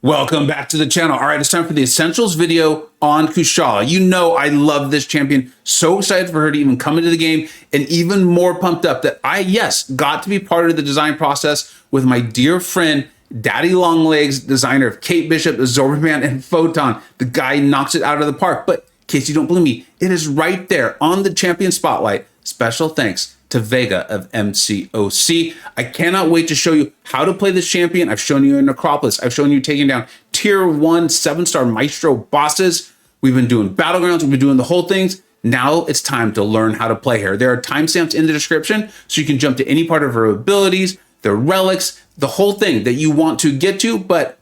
Welcome back to the channel. All right, it's time for the essentials video on Kushala. You know I love this champion. So excited for her to even come into the game, and even more pumped up that I, yes, got to be part of the design process with my dear friend, Daddy Longlegs, designer of Kate Bishop, Absorberman, and Photon. The guy knocks it out of the park. But in case you don't believe me, it is right there on the champion spotlight. Special thanks to Vega of MCoC. I cannot wait to show you how to play this champion. I've shown you in Necropolis. I've shown you taking down tier 1 7-star Maestro bosses. We've been doing battlegrounds. We've been doing the whole things. Now it's time to learn how to play her. There are timestamps in the description so you can jump to any part of her abilities, the relics, the whole thing that you want to get to. But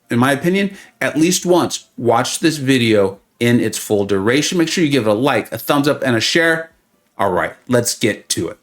in my opinion, at least once, watch this video in its full duration. Make sure you give it a like, a thumbs up, and a share. All right, let's get to it.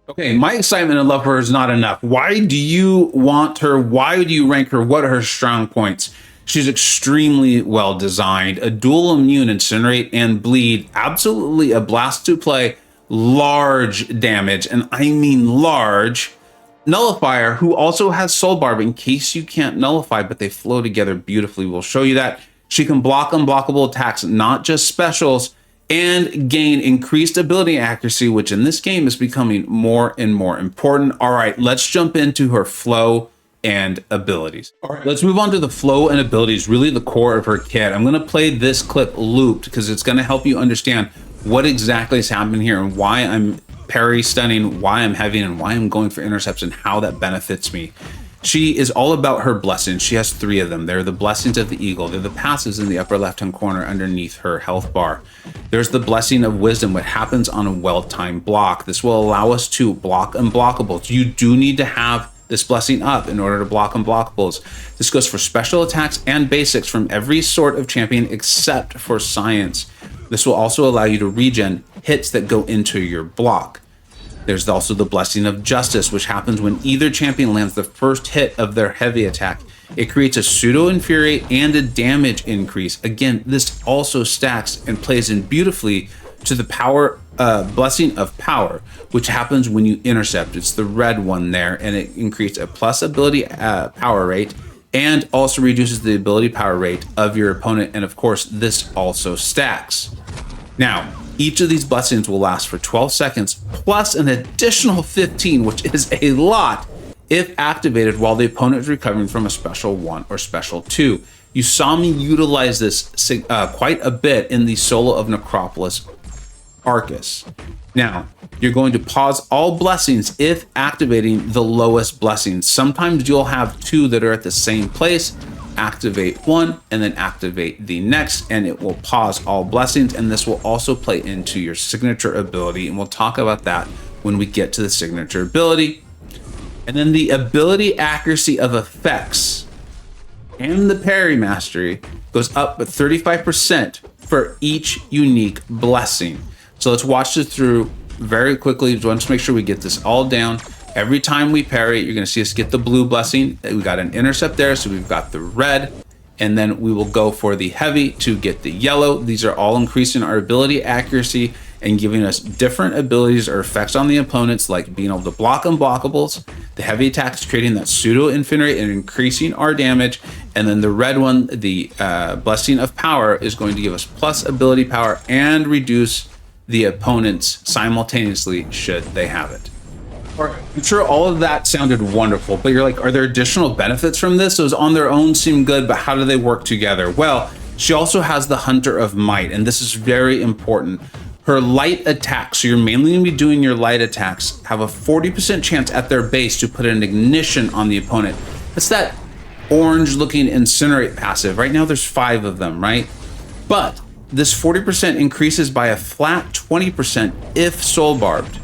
Okay, my excitement and love for her is not enough. Why do you want her? Why do you rank her? What are her strong points? She's extremely well designed, a dual immune, incinerate, and bleed. Absolutely a blast to play, large damage, and I mean large. Nullifier, who also has Soul Barb in case you can't nullify, but they flow together beautifully. We'll show you that. She can block unblockable attacks, not just specials, and gain increased ability accuracy, which in this game is becoming more and more important. All right, let's jump into her flow and abilities. All right, let's move on to the flow and abilities, really the core of her kit. I'm gonna play this clip looped because it's gonna help you understand what exactly is happening here and why I'm parry stunning, why I'm heavy, and why I'm going for intercepts and how that benefits me. She is all about her blessings. She has 3 of them. They're the blessings of the eagle. They're the passives in the upper left-hand corner underneath her health bar. There's the blessing of wisdom, what happens on a well-timed block. This will allow us to block unblockables. You do need to have this blessing up in order to block unblockables. This goes for special attacks and basics from every sort of champion except for science. This will also allow you to regen hits that go into your block. There's also the blessing of justice, which happens when either champion lands the first hit of their heavy attack. It creates a pseudo infuriate and a damage increase. Again, this also stacks and plays in beautifully to the power blessing of power, which happens when you intercept. It's the red one there, and it increases a plus ability power rate and also reduces the ability power rate of your opponent. And of course, this also stacks. Now, each of these blessings will last for 12 seconds, plus an additional 15, which is a lot, if activated while the opponent is recovering from a special 1 or special 2. You saw me utilize this quite a bit in the Solo of Necropolis Arcus. Now, you're going to pause all blessings if activating the lowest blessings. Sometimes you'll have 2 that are at the same place. Activate 1 and then activate the next, and it will pause all blessings, and this will also play into your signature ability, and we'll talk about that when we get to the signature ability. And then the ability accuracy of effects and the parry mastery goes up with 35% for each unique blessing. So let's watch this through very quickly. Let's make sure we get this all down. Every time we parry, you're going to see us get the blue blessing. We got an intercept there, so we've got the red, and then we will go for the heavy to get the yellow. These are all increasing our ability accuracy and giving us different abilities or effects on the opponents, like being able to block unblockables. The heavy attack is creating that pseudo infinity and increasing our damage. And then the red one, the blessing of power, is going to give us plus ability power and reduce the opponents simultaneously should they have it. I'm sure all of that sounded wonderful, but you're like, are there additional benefits from this? Those on their own seem good, but how do they work together? Well, she also has the Hunter of Might, and this is very important. Her light attacks, so you're mainly going to be doing your light attacks, have a 40% chance at their base to put an ignition on the opponent. That's that orange looking incinerate passive. Right now there's 5 of them, right? But this 40% increases by a flat 20% if soul barbed.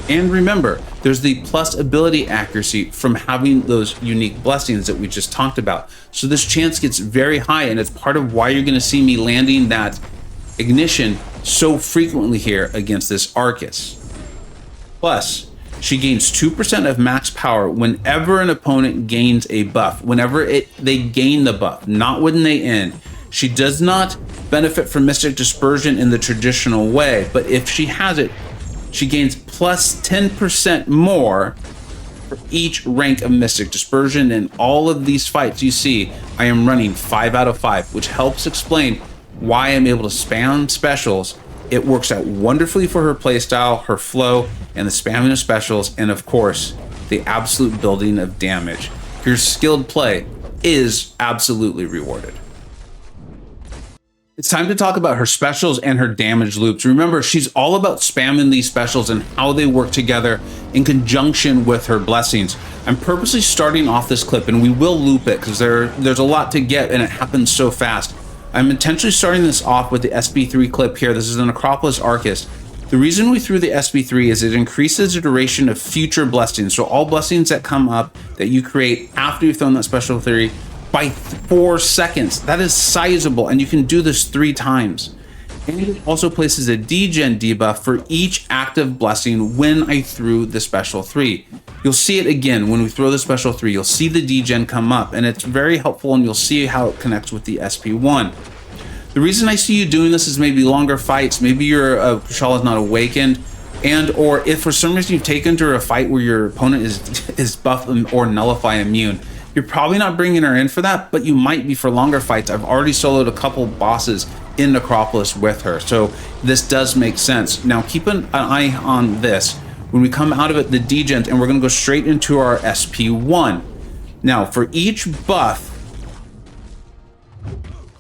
And remember, there's the plus ability accuracy from having those unique blessings that we just talked about. So this chance gets very high, and it's part of why you're going to see me landing that ignition so frequently here against this Arcus. Plus, she gains 2% of max power whenever an opponent gains a buff. Whenever they gain the buff, not when they end. She does not benefit from Mystic Dispersion in the traditional way, but if she has it, she gains plus 10% more For each rank of Mystic Dispersion in all of these fights you see, I am running 5 out of 5, which helps explain why I'm able to spam specials. It works out wonderfully for her playstyle, her flow, and the spamming of specials, and of course, the absolute building of damage. Your skilled play is absolutely rewarded. It's time to talk about her specials and her damage loops. Remember, she's all about spamming these specials and how they work together in conjunction with her blessings. I'm purposely starting off this clip, and we will loop it because there's a lot to get and it happens so fast. I'm intentionally starting this off with the SB3 clip here. This is an Acropolis Arcus. The reason we threw the SB3 is it increases the duration of future blessings. So all blessings that come up that you create after you've thrown that special 3 by 4 seconds. That is sizable, and you can do this 3 times. And it also places a degen debuff for each active blessing when I threw the special 3. You'll see it again when we throw the special 3. You'll see the degen come up, and it's very helpful, and you'll see how it connects with the SP1. The reason I see you doing this is maybe longer fights. Maybe your Kushala is not awakened, and or if for some reason you've taken to a fight where your opponent is buff or nullify immune. You're probably not bringing her in for that, but you might be for longer fights. I've already soloed a couple bosses in Necropolis with her, so this does make sense. Now keep an eye on this. When we come out of it, the degen, and we're gonna go straight into our SP1. Now for each buff,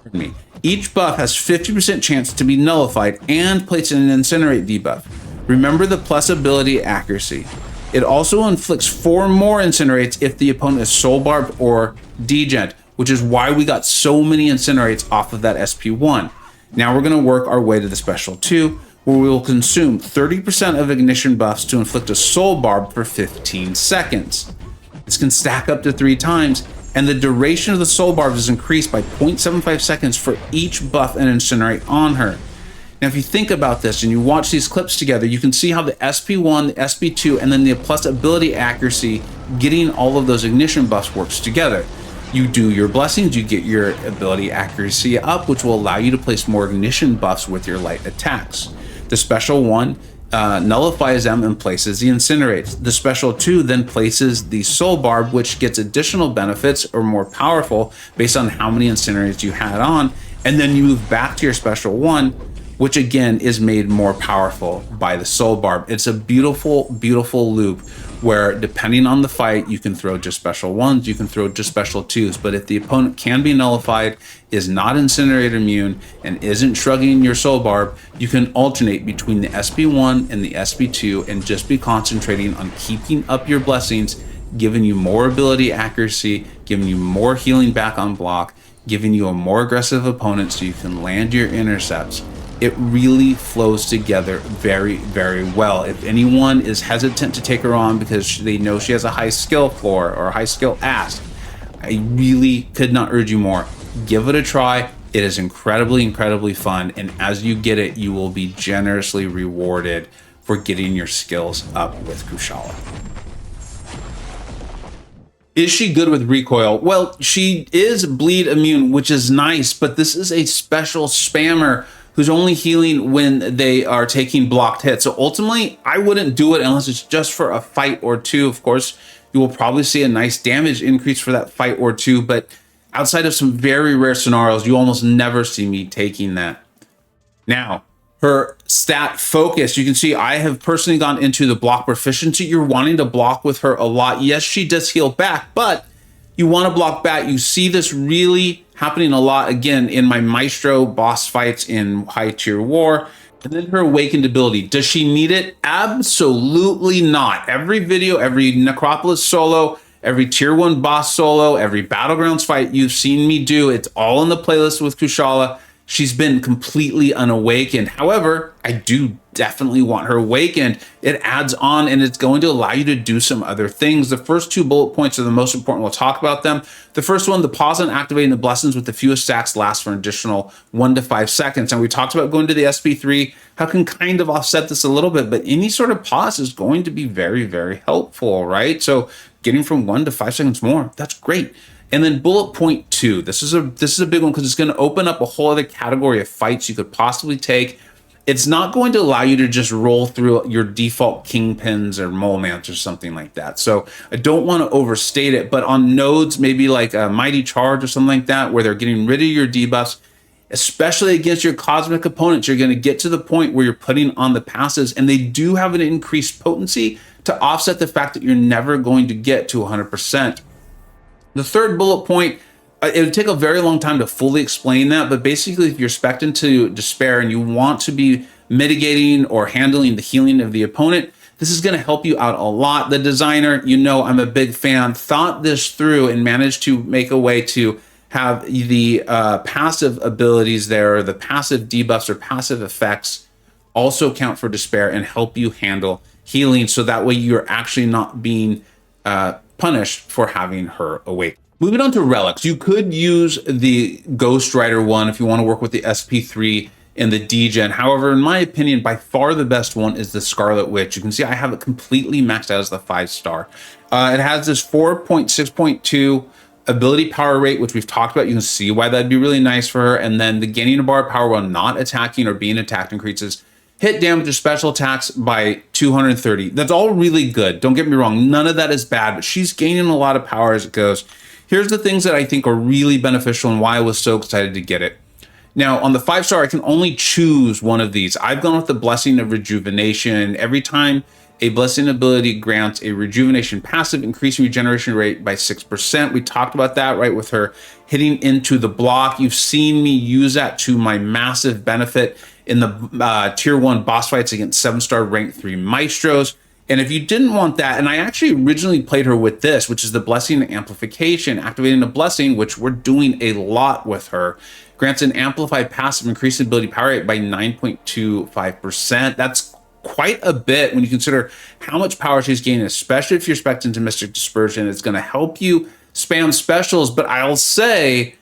pardon me, each buff has 50% chance to be nullified and placed in an incinerate debuff. Remember the plus ability accuracy. It also inflicts 4 more incinerates if the opponent is soul barbed or degen, which is why we got so many incinerates off of that SP1. Now we're going to work our way to the special 2, where we will consume 30% of ignition buffs to inflict a soul barb for 15 seconds. This can stack up to 3 times, and the duration of the soul barbs is increased by 0.75 seconds for each buff and incinerate on her. Now, if you think about this and you watch these clips together, you can see how the SP1, the SP2, and then the plus ability accuracy, getting all of those ignition buffs works together. You do your blessings, you get your ability accuracy up, which will allow you to place more ignition buffs with your light attacks. The special 1 nullifies them and places the incinerates. The special 2 then places the soul barb, which gets additional benefits or more powerful based on how many incinerates you had on, and then you move back to your special 1, which again is made more powerful by the soul barb. It's a beautiful, beautiful loop where depending on the fight, you can throw just special 1s, you can throw just special 2s, but if the opponent can be nullified, is not incinerate immune, and isn't shrugging your soul barb, you can alternate between the SP1 and the SP2 and just be concentrating on keeping up your blessings, giving you more ability accuracy, giving you more healing back on block, giving you a more aggressive opponent so you can land your intercepts. It really flows together very, very well. If anyone is hesitant to take her on because they know she has a high skill floor or a high skill ask, I really could not urge you more. Give it a try. It is incredibly, incredibly fun. And as you get it, you will be generously rewarded for getting your skills up with Kushala. Is she good with Recoil? Well, she is bleed immune, which is nice, but this is a special spammer who's only healing when they are taking blocked hits. So ultimately, I wouldn't do it unless it's just for a fight or 2. Of course, you will probably see a nice damage increase for that fight or 2, but outside of some very rare scenarios, you almost never see me taking that. Now, her stat focus, you can see I have personally gone into the block proficiency. You're wanting to block with her a lot. Yes, she does heal back, but you want to block back. You see this really happening a lot, again, in my Maestro boss fights in high tier war. And then her awakened ability. Does she need it? Absolutely not. Every video, every Necropolis solo, every tier 1 boss solo, every Battlegrounds fight you've seen me do, it's all in the playlist with Kushala. She's been completely unawakened. However, I do definitely want her awakened. It adds on and it's going to allow you to do some other things. The first 2 bullet points are the most important. We'll talk about them. The first one, the pause on activating the blessings with the fewest stacks lasts for an additional 1 to 5 seconds. And we talked about going to the SP3, how can kind of offset this a little bit, but any sort of pause is going to be very, very helpful, right? So getting from 1 to 5 seconds more, that's great. And then bullet point 2, this is a big one because it's going to open up a whole other category of fights you could possibly take. it's not going to allow you to just roll through your default kingpins or mole mans or something like that. So I don't want to overstate it, but on nodes, maybe like a Mighty Charge or something like that, where they're getting rid of your debuffs, especially against your cosmic opponents, you're going to get to the point where you're putting on the passes, and they do have an increased potency to offset the fact that you're never going to get to 100%. The third bullet point, it would take a very long time to fully explain that, but basically if you're spec'd into Despair and you want to be mitigating or handling the healing of the opponent, this is going to help you out a lot. The designer, you know, I'm a big fan, thought this through and managed to make a way to have the passive abilities there, or the passive debuffs or passive effects also count for Despair and help you handle healing, so that way you're actually not being punished for having her awake. Moving on to relics, you could use the Ghost Rider one if you want to work with the SP3 and the D-Gen. However, in my opinion, by far the best one is the Scarlet Witch. You can see I have it completely maxed out as the 5-star. It has this 4.6.2 ability power rate, which we've talked about. You can see why that'd be really nice for her. And then the gaining a bar of power while not attacking or being attacked increases hit damage or special attacks by 230. That's all really good. Don't get me wrong. None of that is bad, but she's gaining a lot of power as it goes. Here's the things that I think are really beneficial and why I was so excited to get it. Now, on the 5-star, I can only choose one of these. I've gone with the Blessing of Rejuvenation. Every time a blessing ability grants a rejuvenation passive, increasing regeneration rate by 6%. We talked about that, right, with her hitting into the block. You've seen me use that to my massive benefit in the tier 1 boss fights against 7-star rank 3 maestros. And if you didn't want that, and I actually originally played her with this, which is the Blessing Amplification, activating a blessing, which we're doing a lot with her, grants an amplified passive, increasing ability power rate by 9.25%. That's quite a bit when you consider how much power she's gaining, especially if you're spec'd into Mystic Dispersion. It's going to help you spam specials, but I'll say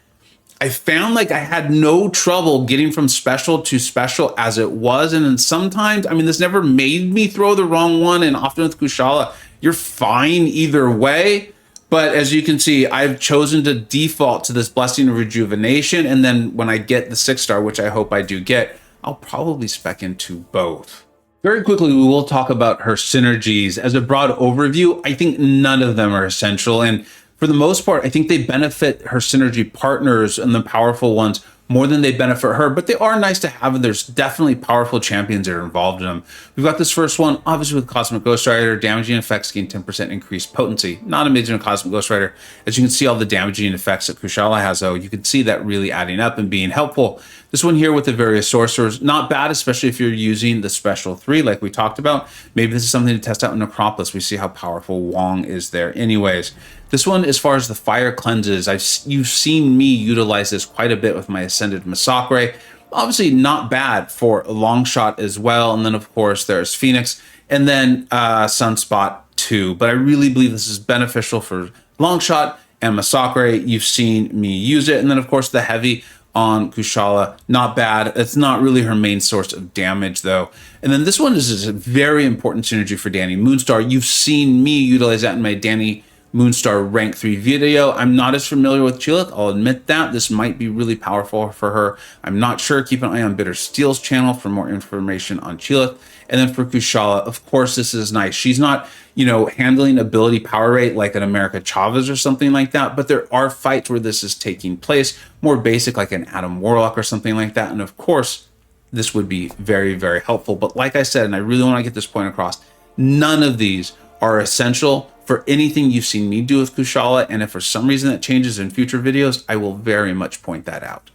I found like I had no trouble getting from special to special as it was. And then sometimes, I mean, this never made me throw the wrong one. And often with Kushala, you're fine either way. But as you can see, I've chosen to default to this Blessing of Rejuvenation. And then when I get the 6-star, which I hope I do get, I'll probably spec into both. Very quickly, we will talk about her synergies. As a broad overview, I think none of them are essential. And for the most part, I think they benefit her synergy partners and the powerful ones more than they benefit her, but they are nice to have, and there's definitely powerful champions that are involved in them. We've got this first one, obviously with Cosmic Ghost Rider, damaging effects gain 10% increased potency. Not amazing with Cosmic Ghost Rider. As you can see, all the damaging effects that Kushala has, though, you can see that really adding up and being helpful. This one here with the various sorcerers, not bad, especially if you're using the special 3 like we talked about. Maybe this is something to test out in Necropolis. We see how powerful Wong is there anyways. This one, as far as the fire cleanses, you've seen me utilize this quite a bit with my Ascended Masacre. Obviously not bad for a long shot as well. And then of course there's Phoenix and then Sunspot 2. But I really believe this is beneficial for long shot and Masacre. You've seen me use it. And then of course the heavy on Kushala, not bad. It's not really her main source of damage though. And then this one is a very important synergy for Danny Moonstar. You've seen me utilize that in my Danny Moonstar rank 3 video. I'm not as familiar with Chilith, I'll admit that. This might be really powerful for her. I'm not sure. Keep an eye on Bitter Steel's channel for more information on Chilith. And then for Kushala, of course, this is nice. She's not, you know, handling ability power rate like an America Chavez or something like that, but there are fights where this is taking place, more basic like an Adam Warlock or something like that. And of course, this would be very, very helpful. But like I said, and I really want to get this point across, none of these are essential for anything you've seen me do with Kushala, and if for some reason that changes in future videos, I will very much point that out.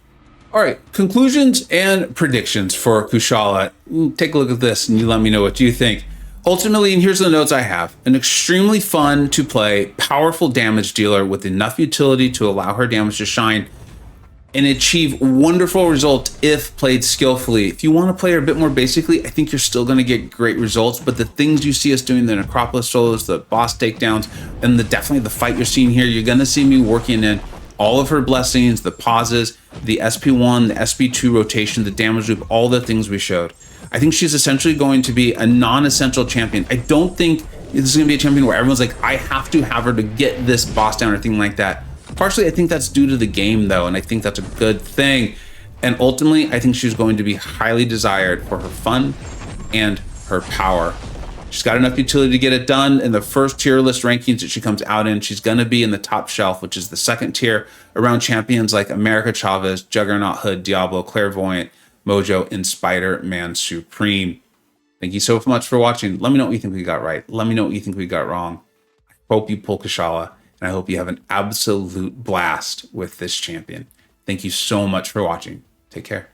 All right, conclusions and predictions for Kushala. Take a look at this and you let me know what you think. Ultimately, and here's the notes I have, an extremely fun to play, powerful damage dealer with enough utility to allow her damage to shine and achieve wonderful results if played skillfully. If you want to play her a bit more basically, I think you're still going to get great results, but the things you see us doing, the Necropolis solos, the boss takedowns, and definitely the fight you're seeing here, you're going to see me working in all of her blessings, the pauses, the SP1, the SP2 rotation, the damage loop, all the things we showed. I think she's essentially going to be a non-essential champion. I don't think this is going to be a champion where everyone's like, I have to have her to get this boss down or anything like that. Partially, I think that's due to the game, though, and I think that's a good thing. And ultimately, I think she's going to be highly desired for her fun and her power. She's got enough utility to get it done. In the first tier list rankings that she comes out in, she's going to be in the top shelf, which is the second tier, around champions like America Chavez, Juggernaut Hood, Diablo, Clairvoyant, Mojo, and Spider-Man Supreme. Thank you so much for watching. Let me know what you think we got right. Let me know what you think we got wrong. I hope you pull Kushala, and I hope you have an absolute blast with this champion. Thank you so much for watching. Take care.